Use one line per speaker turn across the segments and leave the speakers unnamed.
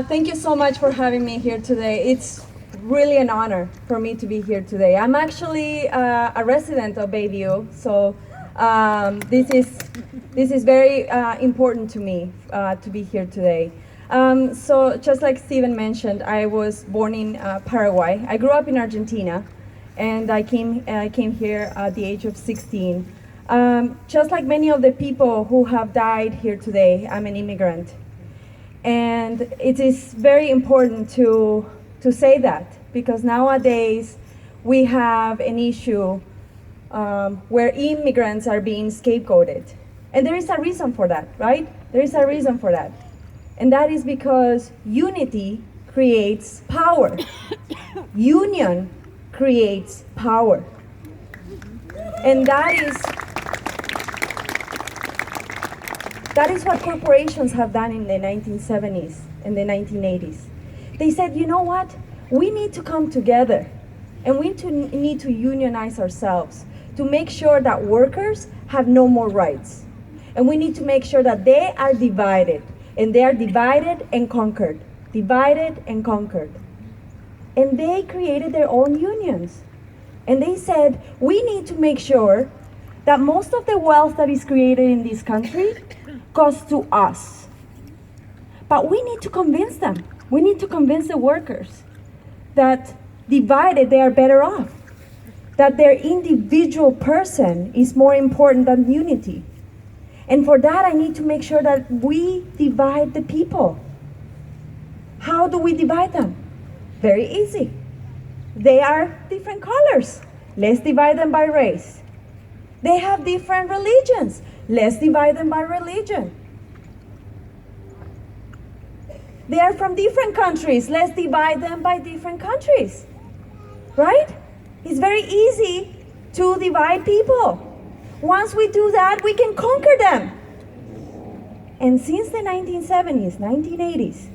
Thank you so much for having me here today. It's really an honor for me to be here today. I'm actually a resident of Bayview, so this is very important to me to be here today. So just like Steven mentioned, I was born in Paraguay. I grew up in Argentina, and I came here at the age of 16. Just like many of the people who have died here today, I'm an immigrant. And it is very important to say that, because nowadays we have an issue where immigrants are being scapegoated. And there is a reason for that, right? There is a reason for that. And that is because unity creates power. Union creates power. And that is what corporations have done in the 1970s and the 1980s. They said, you know what? We need to come together, and we need to unionize ourselves to make sure that workers have no more rights. And we need to make sure that they are divided, and they are divided and conquered. Divided and conquered. And they created their own unions. And they said, we need to make sure that most of the wealth that is created in this country goes to us. But we need to convince them. We need to convince the workers that divided they are better off. That their individual person is more important than unity. And for that, I need to make sure that we divide the people. How do we divide them? Very easy. They are different colors. Let's divide them by race. They have different religions. Let's divide them by religion. They are from different countries. Let's divide them by different countries. Right? It's very easy to divide people. Once we do that, we can conquer them. And since the 1970s, 1980s,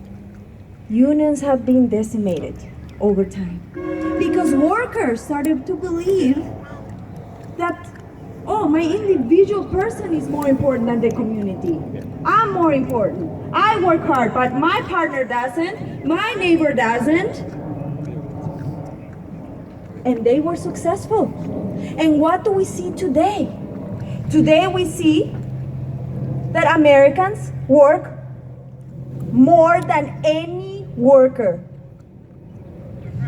unions have been decimated over time. Because workers started to believe that, oh, my individual person is more important than the community. I'm more important. I work hard, but my partner doesn't, my neighbor doesn't. And they were successful. And what do we see today? Today we see that Americans work more than any worker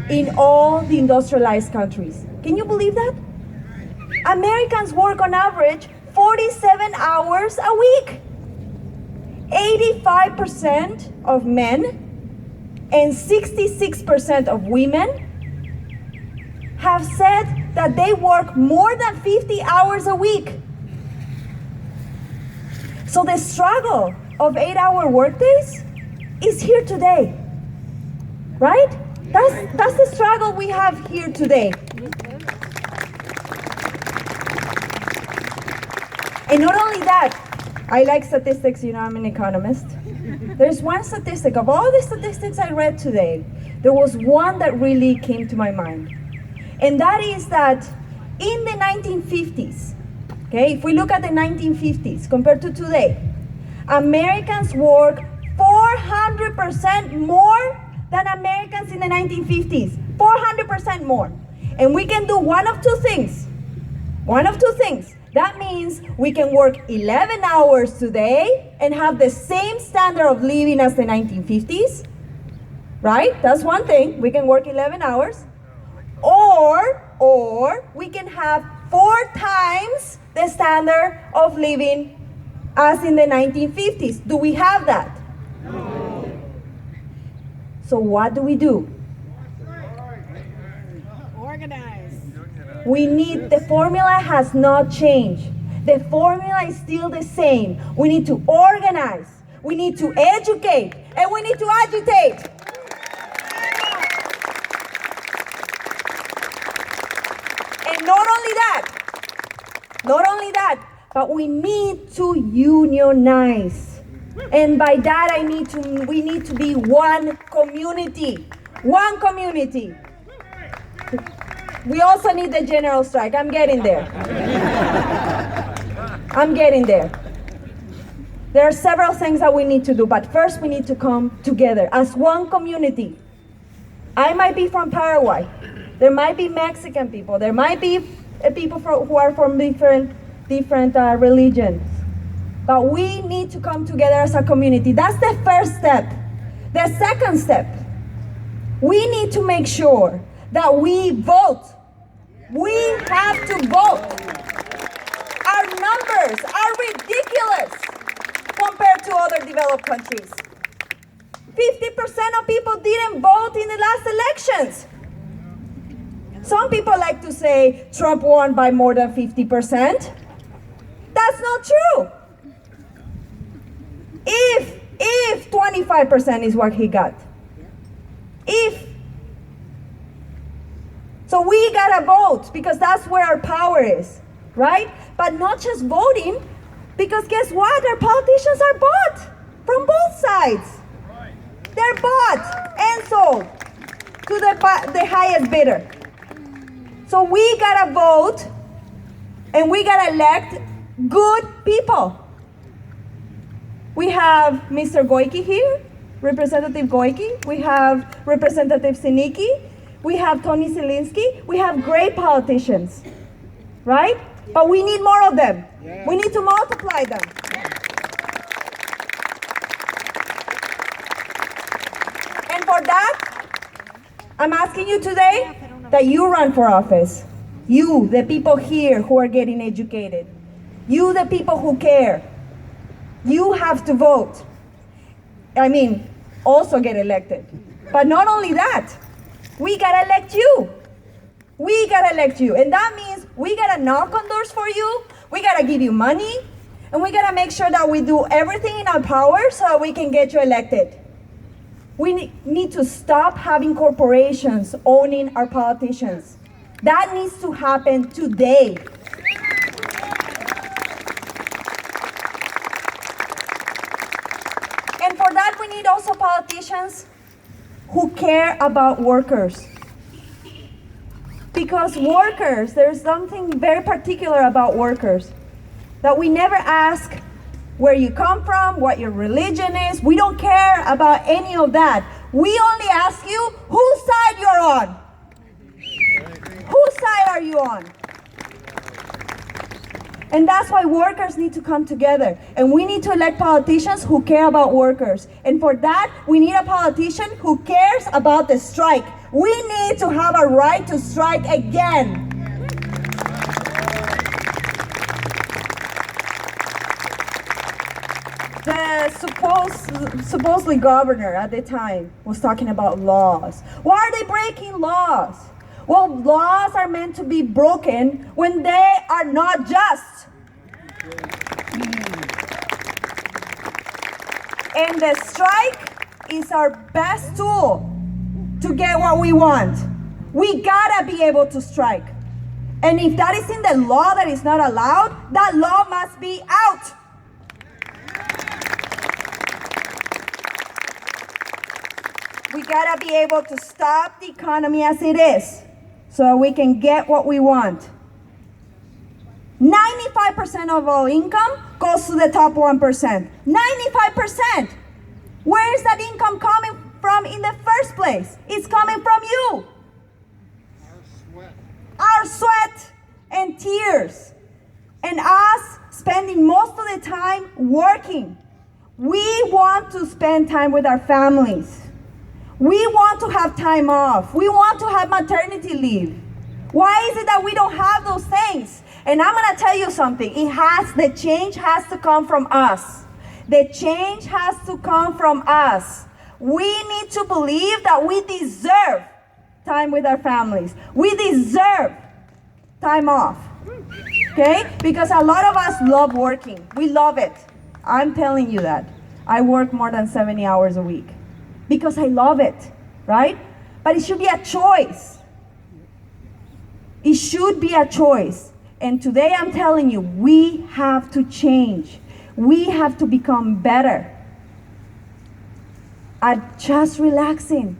in all the industrialized countries. Can you believe that? Americans work on average 47 hours a week. 85% of men and 66% of women have said that they work more than 50 hours a week. So the struggle of 8-hour workdays is here today, right? That's the struggle we have here today. And not only that, I like statistics, you know, I'm an economist. There's one statistic, of all the statistics I read today, there was one that really came to my mind. And that is that in the 1950s, okay, if we look at the 1950s compared to today, Americans work 400% more than Americans in the 1950s. 400% more. And we can do one of two things. One of two things. That means we can work 11 hours today and have the same standard of living as the 1950s, right? That's one thing. We can work 11 hours. Or we can have 4 times the standard of living as in the 1950s. Do we have that? No. So what do?
Organize.
The formula has not changed. The formula is still the same. We need to organize, we need to educate, and we need to agitate. And not only that, but we need to unionize. And by that we need to be one community. One community. We also need the general strike. I'm getting there. There are several things that we need to do, but first we need to come together as one community. I might be from Paraguay. There might be Mexican people. There might be people who are from different religions. But we need to come together as a community. That's the first step. The second step, we need to make sure that we vote. We have to vote. Our numbers are ridiculous compared to other developed countries. 50% of people didn't vote in the last elections. Some people like to say Trump won by more than 50%. That's not true. If 25% is what he got. So we gotta vote because that's where our power is, right? But not just voting, because guess what? Our politicians are bought from both sides. They're bought and sold to the highest bidder. So we gotta vote and we gotta elect good people. We have Mr. Goyke here, Representative Goyke. We have Representative Sinicki. We have Tony Zielinski. We have great politicians, right? But we need more of them. Yeah. We need to multiply them. And for that, I'm asking you today that you run for office. You, the people here who are getting educated. You, the people who care. You have to vote. Also get elected. But not only that, we gotta elect you. We gotta elect you. And that means we gotta knock on doors for you. We gotta give you money. And we gotta make sure that we do everything in our power so that we can get you elected. We need to stop having corporations owning our politicians. That needs to happen today. And for that, we need also politicians who care about workers. Because workers, there's something very particular about workers, that we never ask where you come from, what your religion is. We don't care about any of that. We only ask you whose side you're on. Whose side are you on? And that's why workers need to come together. And we need to elect politicians who care about workers. And for that, we need a politician who cares about the strike. We need to have a right to strike again. The supposedly governor at the time was talking about laws. Why are they breaking laws? Well, laws are meant to be broken when they are not just. And the strike is our best tool to get what we want. We gotta be able to strike. And if that is in the law that is not allowed, that law must be out. We gotta be able to stop the economy as it is so we can get what we want. 95% of all income goes to the top 1%. 95%! Where is that income coming from in the first place? It's coming from you. Our sweat and tears. And us spending most of the time working. We want to spend time with our families. We want to have time off. We want to have maternity leave. Why is it that we don't have those things? And I'm going to tell you something. The change has to come from us. The change has to come from us. We need to believe that we deserve time with our families. We deserve time off. Okay? Because a lot of us love working. We love it. I'm telling you that. I work more than 70 hours a week. Because I love it, right? But it should be a choice. It should be a choice. And today I'm telling you, we have to change. We have to become better at just relaxing,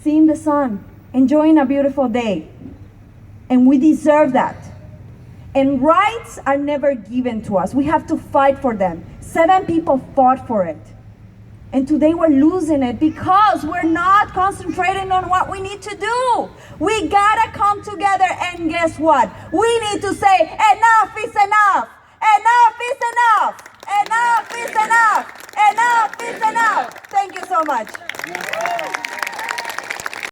seeing the sun, enjoying a beautiful day. And we deserve that. And rights are never given to us. We have to fight for them. 7 people fought for it. And today we're losing it because we're not concentrating on what we need to do. We gotta come together, and guess what? We need to say, enough is enough. Enough is enough. Enough is enough. Enough is enough. Thank you so much.